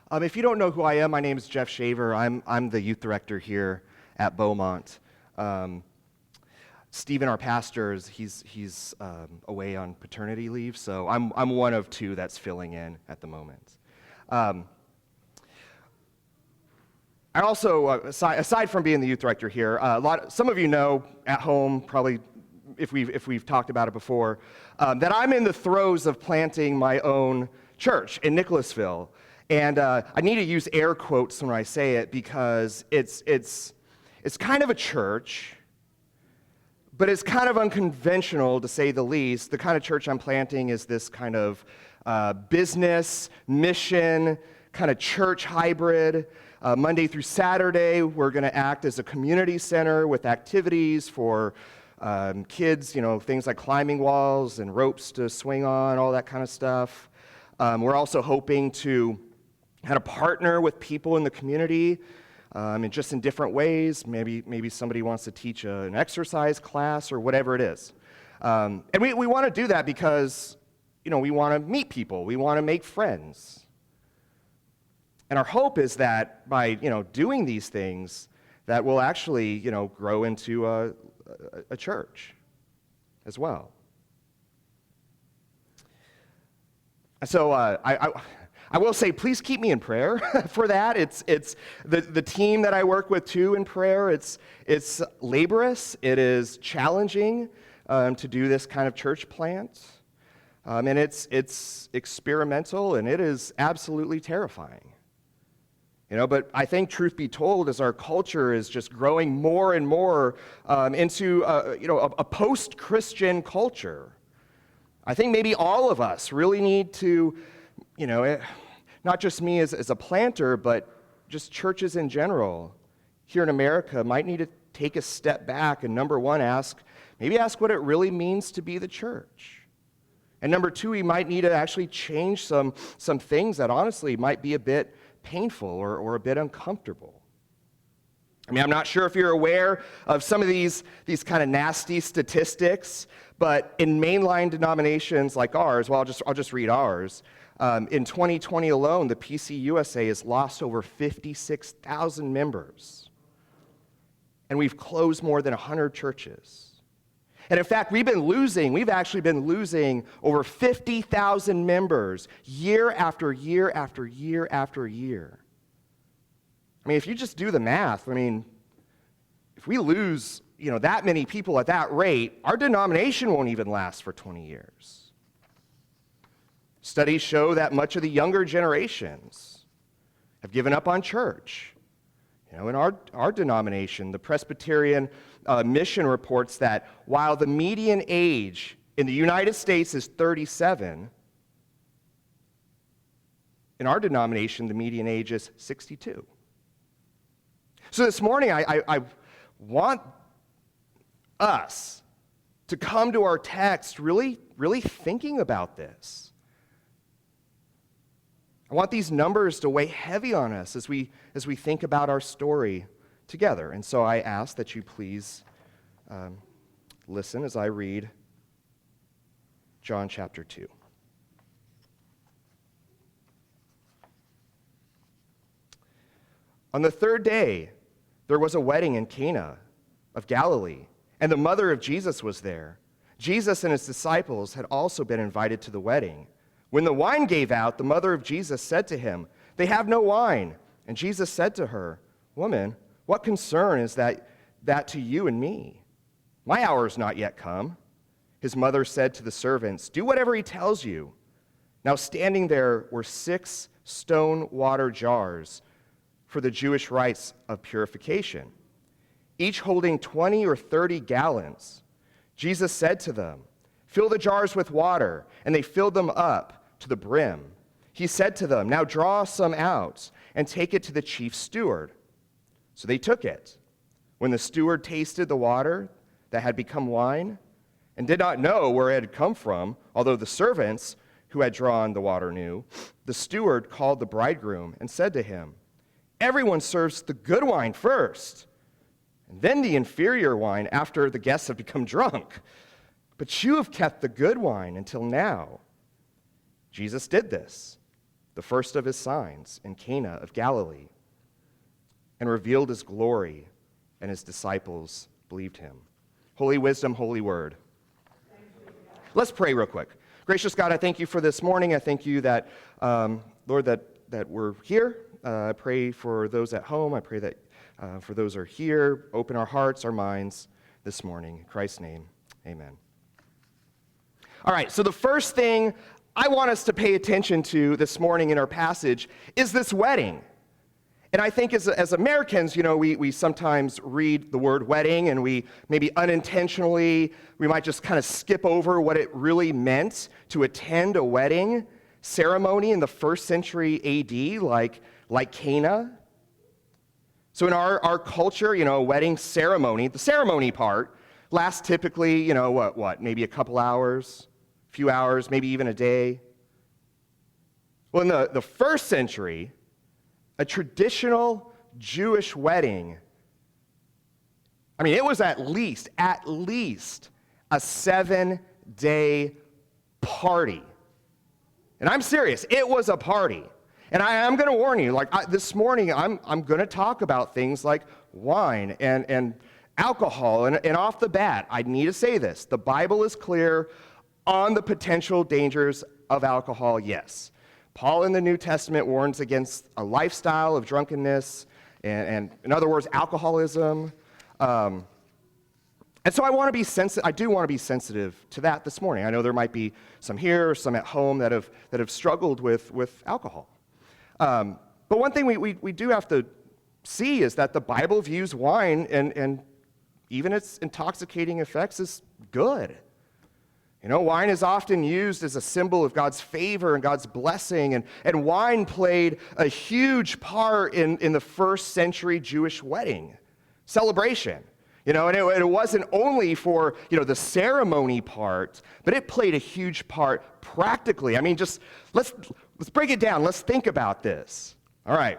If you don't know who I am, my name is Jeff Shaver. I'm the youth director here at Beaumont. Stephen, our pastor, he's away on paternity leave, so I'm one of two that's filling in at the moment. I also, aside from being the youth director here, some of you know at home, probably if we've talked about it before, that I'm in the throes of planting my own church in Nicholasville. And I need to use air quotes when I say it because it's kind of a church, but it's kind of unconventional to say the least. The kind of church I'm planting is this kind of business, mission, kind of church hybrid. Monday through Saturday, we're going to act as a community center with activities for kids, things like climbing walls and ropes to swing on, all that kind of stuff. We're also hoping to kind of partner with people in the community, and just in different ways. Maybe somebody wants to teach an exercise class or whatever it is. And we want to do that because, we want to meet people. We want to make friends. And our hope is that by, doing these things, that we'll actually, grow into a church as well. So I will say, please keep me in prayer for that. It's the team that I work with too in prayer. It's laborious. It is challenging to do this kind of church plant, and it's experimental, and it is absolutely terrifying. But I think, truth be told, as our culture is just growing more and more into a post-Christian culture, I think maybe all of us really need to, not just me as a planter, but just churches in general here in America might need to take a step back and, number one, ask what it really means to be the church. And number two, we might need to actually change some things that honestly might be a bit painful or a bit uncomfortable. I'm not sure if you're aware of some of these kind of nasty statistics, but in mainline denominations like ours, well, I'll just read ours. In 2020 alone, the PCUSA has lost over 56,000 members, and we've closed more than 100 churches. And in fact, we've actually been losing over 50,000 members year after year after year after year. If you just do the math, if we lose, that many people at that rate, our denomination won't even last for 20 years. Studies show that much of the younger generations have given up on church. In our denomination, the Presbyterian mission reports that while the median age in the United States is 37, in our denomination, the median age is 62. So this morning, I want us to come to our text really, really thinking about this. I want these numbers to weigh heavy on us as we think about our story together. And so I ask that you please listen as I read John chapter 2. On the third day, there was a wedding in Cana of Galilee, and the mother of Jesus was there. Jesus and his disciples had also been invited to the wedding. When the wine gave out, the mother of Jesus said to him, "They have no wine." And Jesus said to her, "Woman, what concern is that to you and me? My hour is not yet come." His mother said to the servants, "Do whatever he tells you." Now standing there were 6 stone water jars for the Jewish rites of purification, each holding 20 or 30 gallons. Jesus said to them, "Fill the jars with water," and they filled them up to the brim. He said to them, "Now draw some out and take it to the chief steward." So they took it. When the steward tasted the water that had become wine and did not know where it had come from, although the servants who had drawn the water knew, the steward called the bridegroom and said to him, "Everyone serves the good wine first, and then the inferior wine after the guests have become drunk. But you have kept the good wine until now." Jesus did this the first of his signs in Cana of Galilee, and revealed his glory, and his disciples believed him. Holy wisdom, holy word. Let's pray real quick. Gracious God, I thank you for this morning. I thank you that, Lord, that we're here. I pray for those at home. I pray that for those who are here, open our hearts, our minds this morning. In Christ's name, amen. All right, so the first thing I want us to pay attention to this morning in our passage is this wedding. And I think as Americans, we sometimes read the word wedding and we maybe unintentionally, we might just kind of skip over what it really meant to attend a wedding ceremony in the first century AD, like Cana. So in our culture, a wedding ceremony, the ceremony part lasts typically, maybe a couple hours, a few hours, maybe even a day. Well, in the first century, a traditional Jewish wedding, it was at least a 7-day party. And I'm serious, it was a party. And I'm going to warn you, this morning, I'm going to talk about things like wine and alcohol. And off the bat, I need to say this. The Bible is clear on the potential dangers of alcohol, yes. Paul in the New Testament warns against a lifestyle of drunkenness and in other words, alcoholism. And so I do want to be sensitive to that this morning. I know there might be some here, some at home that have struggled with alcohol. But one thing we do have to see is that the Bible views wine and even its intoxicating effects as good. Wine is often used as a symbol of God's favor and God's blessing, and wine played a huge part in the first century Jewish wedding celebration. And it wasn't only for, the ceremony part, but it played a huge part practically. Let's break it down. Let's think about this. All right.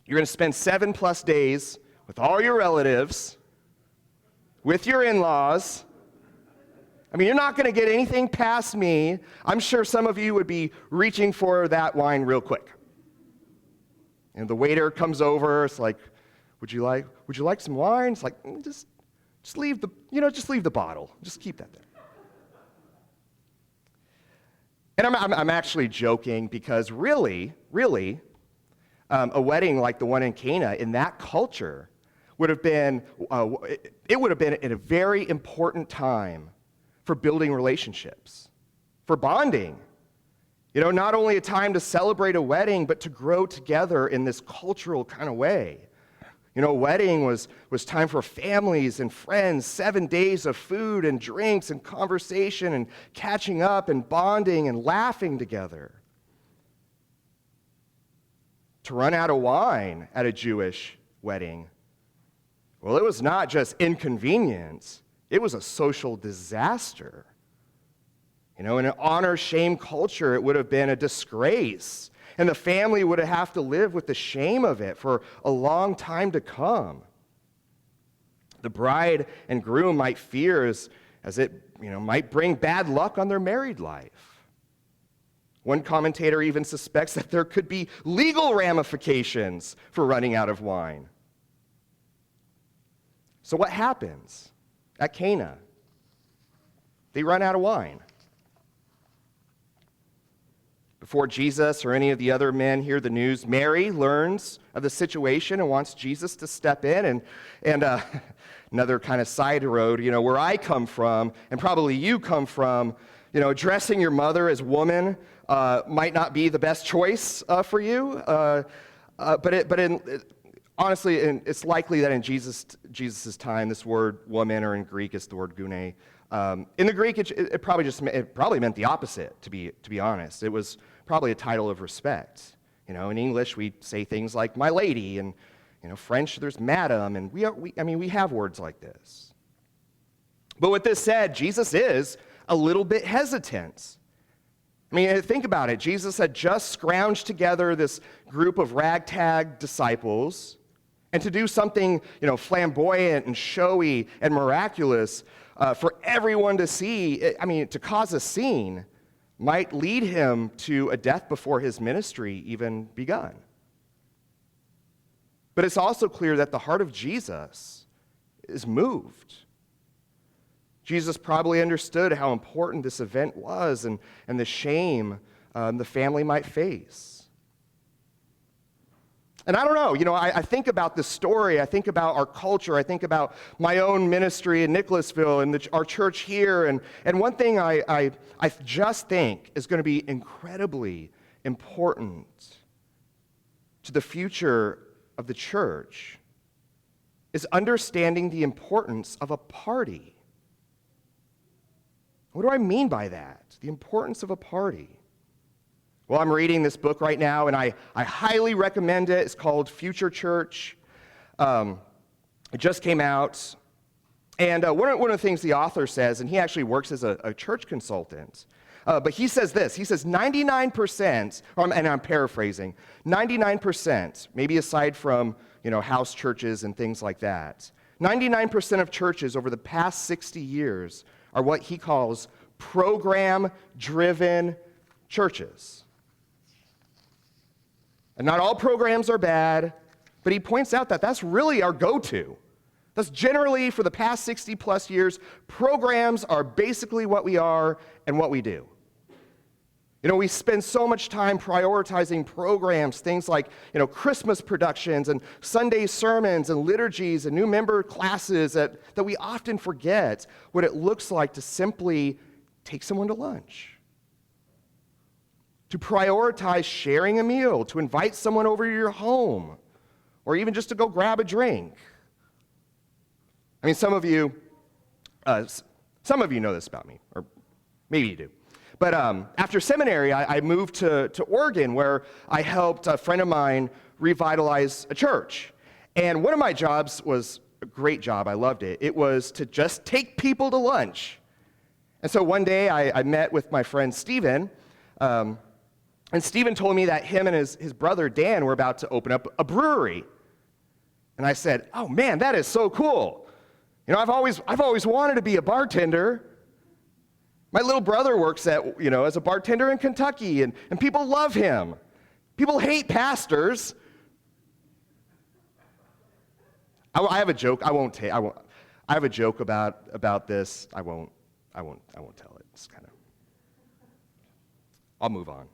You're going to spend 7+ days with all your relatives, with your in-laws. You're not going to get anything past me. I'm sure some of you would be reaching for that wine real quick. And the waiter comes over. It's like, would you like some wine? It's like, just leave the bottle. Just keep that there. And I'm actually joking because really, a wedding like the one in Cana in that culture would have been at a very important time for building relationships, for bonding. Not only a time to celebrate a wedding, but to grow together in this cultural kind of way. A wedding was time for families and friends, 7 days of food and drinks and conversation and catching up and bonding and laughing together. To run out of wine at a Jewish wedding, well, it was not just inconvenience. It was a social disaster. In an honor-shame culture, it would have been a disgrace. And the family would have to live with the shame of it for a long time to come. The bride and groom might fear as it might bring bad luck on their married life. One commentator even suspects that there could be legal ramifications for running out of wine. So what happens? At Cana, they run out of wine. Before Jesus or any of the other men hear the news, Mary learns of the situation and wants Jesus to step in. And another kind of side road, where I come from, and probably you come from, addressing your mother as woman might not be the best choice for you. Honestly, it's likely that in Jesus' time, this word woman, or in Greek, it's the word gune. In the Greek, it probably meant the opposite. To be honest, it was probably a title of respect. In English, we say things like "my lady," and French, there's "madam," and we have words like this. But with this said, Jesus is a little bit hesitant. Think about it. Jesus had just scrounged together this group of ragtag disciples. And to do something, flamboyant and showy and miraculous for everyone to see, to cause a scene, might lead him to a death before his ministry even begun. But it's also clear that the heart of Jesus is moved. Jesus probably understood how important this event was and the shame the family might face. And I don't know, I think about this story, I think about our culture, I think about my own ministry in Nicholasville and our church here, and one thing I just think is going to be incredibly important to the future of the church is understanding the importance of a party. What do I mean by that? The importance of a party. Well, I'm reading this book right now, and I highly recommend it. It's called Future Church. It just came out. And one of the things the author says, and he actually works as a church consultant, but he says this. He says 99%, and I'm paraphrasing, 99%, maybe aside from house churches and things like that, 99% of churches over the past 60 years are what he calls program-driven churches. And not all programs are bad, but he points out that that's really our go-to. That's generally, for the past 60 plus years, programs are basically what we are and what we do. We spend so much time prioritizing programs, things like, Christmas productions and Sunday sermons and liturgies and new member classes that we often forget what it looks like to simply take someone to lunch, to prioritize sharing a meal, to invite someone over to your home, or even just to go grab a drink. I mean, some of you know this about me, or maybe you do. But after seminary, I moved to Oregon, where I helped a friend of mine revitalize a church. And one of my jobs was a great job. I loved it. It was to just take people to lunch. And so one day, I met with my friend Stephen, and Stephen told me that him and his brother Dan were about to open up a brewery. And I said, "Oh man, that is so cool. I've always wanted to be a bartender. My little brother works as a bartender in Kentucky, and people love him. People hate pastors." I have a joke. I have a joke about this. I won't tell it. It's kind of. I'll move on.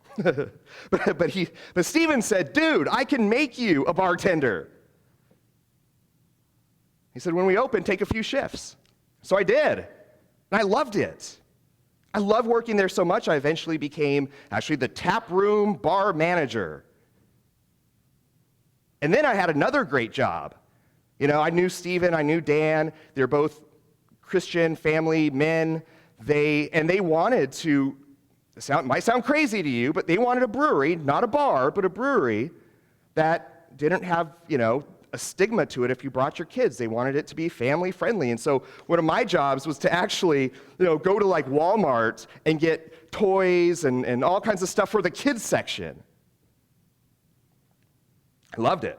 but Stephen said, "Dude, I can make you a bartender." He said, "When we open, take a few shifts." So I did, and I loved it. I loved working there so much, I eventually became actually the tap room bar manager. And then I had another great job. I knew Stephen, I knew Dan. They're both Christian family men. They wanted to, it might sound crazy to you, but they wanted a brewery, not a bar, but a brewery that didn't have, a stigma to it if you brought your kids. They wanted it to be family friendly. And so one of my jobs was to actually, go to like Walmart and get toys and all kinds of stuff for the kids section. I loved it.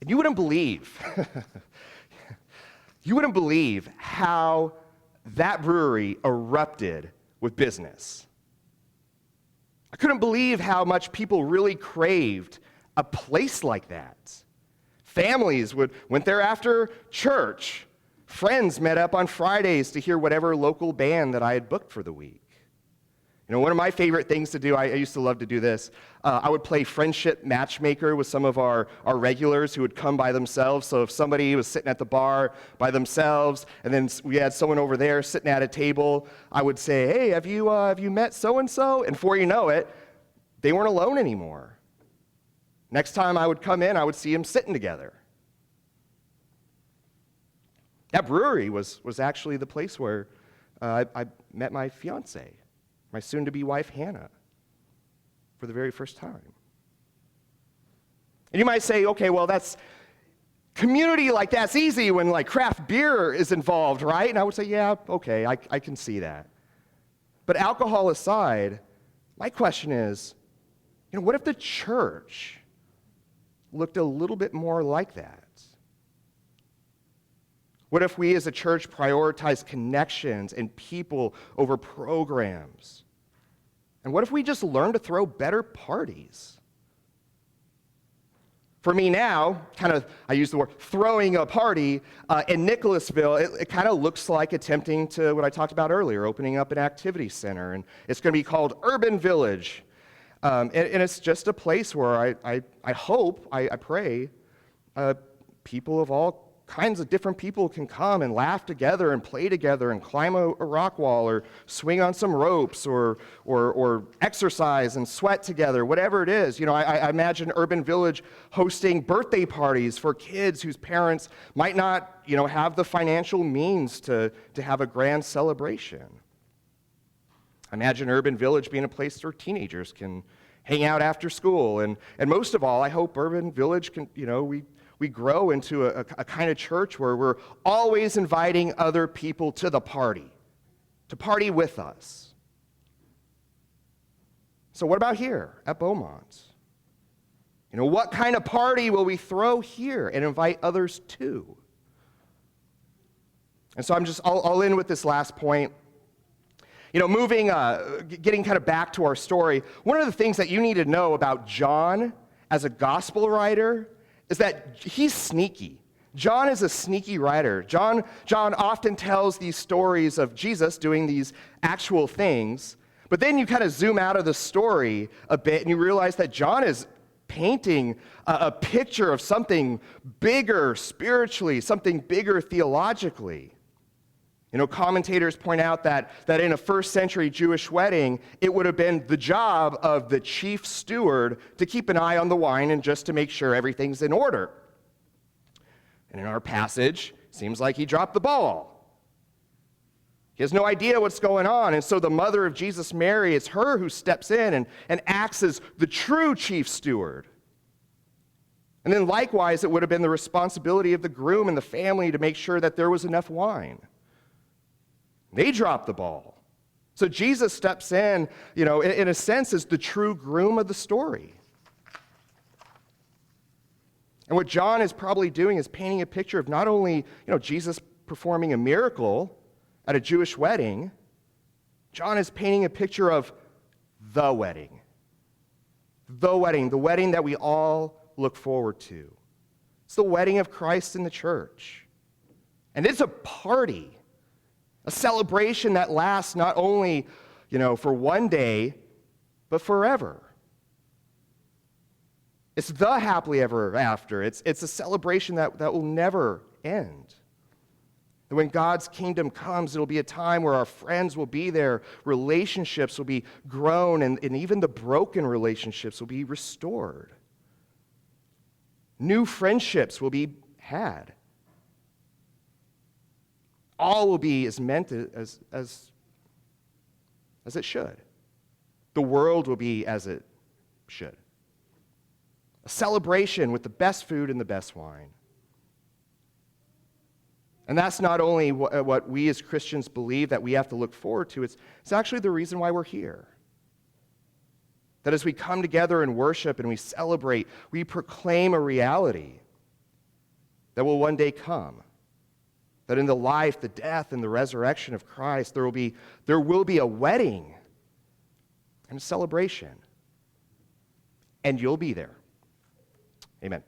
And you wouldn't believe how that brewery erupted with business. I couldn't believe how much people really craved a place like that. Families went there after church. Friends met up on Fridays to hear whatever local band that I had booked for the week. One of my favorite things to do, I used to love to do this, I would play friendship matchmaker with some of our regulars who would come by themselves. So if somebody was sitting at the bar by themselves, and then we had someone over there sitting at a table, I would say, "Hey, have you met so-and-so?" And before you know it, they weren't alone anymore. Next time I would come in, I would see them sitting together. That brewery was actually the place where I met my fiance, my soon-to-be wife, Hannah, for the very first time. And you might say, okay, well, that's community like that's easy when like craft beer is involved, right? And I would say, yeah, okay, I can see that. But alcohol aside, my question is, what if the church looked a little bit more like that? What if we as a church prioritize connections and people over programs? And what if we just learn to throw better parties? For me now, I use the word throwing a party in Nicholasville, it kind of looks like attempting to, what I talked about earlier, opening up an activity center. And it's going to be called Urban Village. And it's just a place where I hope, I pray, people of all kinds of different people can come and laugh together and play together and climb a rock wall or swing on some ropes or exercise and sweat together, whatever it is. I imagine Urban Village hosting birthday parties for kids whose parents might not, have the financial means to have a grand celebration. I imagine Urban Village being a place where teenagers can hang out after school. And most of all, I hope Urban Village can, we grow into a kind of church where we're always inviting other people to the party, to party with us. So what about here at Beaumont? What kind of party will we throw here and invite others to? And so I'll end with this last point. Getting kind of back to our story, one of the things that you need to know about John as a gospel writer is that he's sneaky. John is a sneaky writer. John often tells these stories of Jesus doing these actual things, but then you kind of zoom out of the story a bit and you realize that John is painting a picture of something bigger spiritually, something bigger theologically. Commentators point out that in a first century Jewish wedding, it would have been the job of the chief steward to keep an eye on the wine and just to make sure everything's in order. And in our passage, it seems like he dropped the ball. He has no idea what's going on, and so the mother of Jesus, Mary, it's her who steps in and acts as the true chief steward. And then likewise, it would have been the responsibility of the groom and the family to make sure that there was enough wine. They drop the ball. So Jesus steps in, in a sense, as the true groom of the story. And what John is probably doing is painting a picture of not only, Jesus performing a miracle at a Jewish wedding, John is painting a picture of the wedding. The wedding that we all look forward to. It's the wedding of Christ in the church. And it's a party. A celebration that lasts not only, for one day, but forever. It's the happily ever after. It's a celebration that will never end. And when God's kingdom comes, it'll be a time where our friends will be there, relationships will be grown, and even the broken relationships will be restored. New friendships will be had. All will be as meant as it should. The world will be as it should. A celebration with the best food and the best wine. And that's not only what we as Christians believe that we have to look forward to, it's actually the reason why we're here. That as we come together and worship and we celebrate, we proclaim a reality that will one day come. That in the life, the death, and the resurrection of Christ, there will be a wedding and a celebration. And you'll be there. Amen.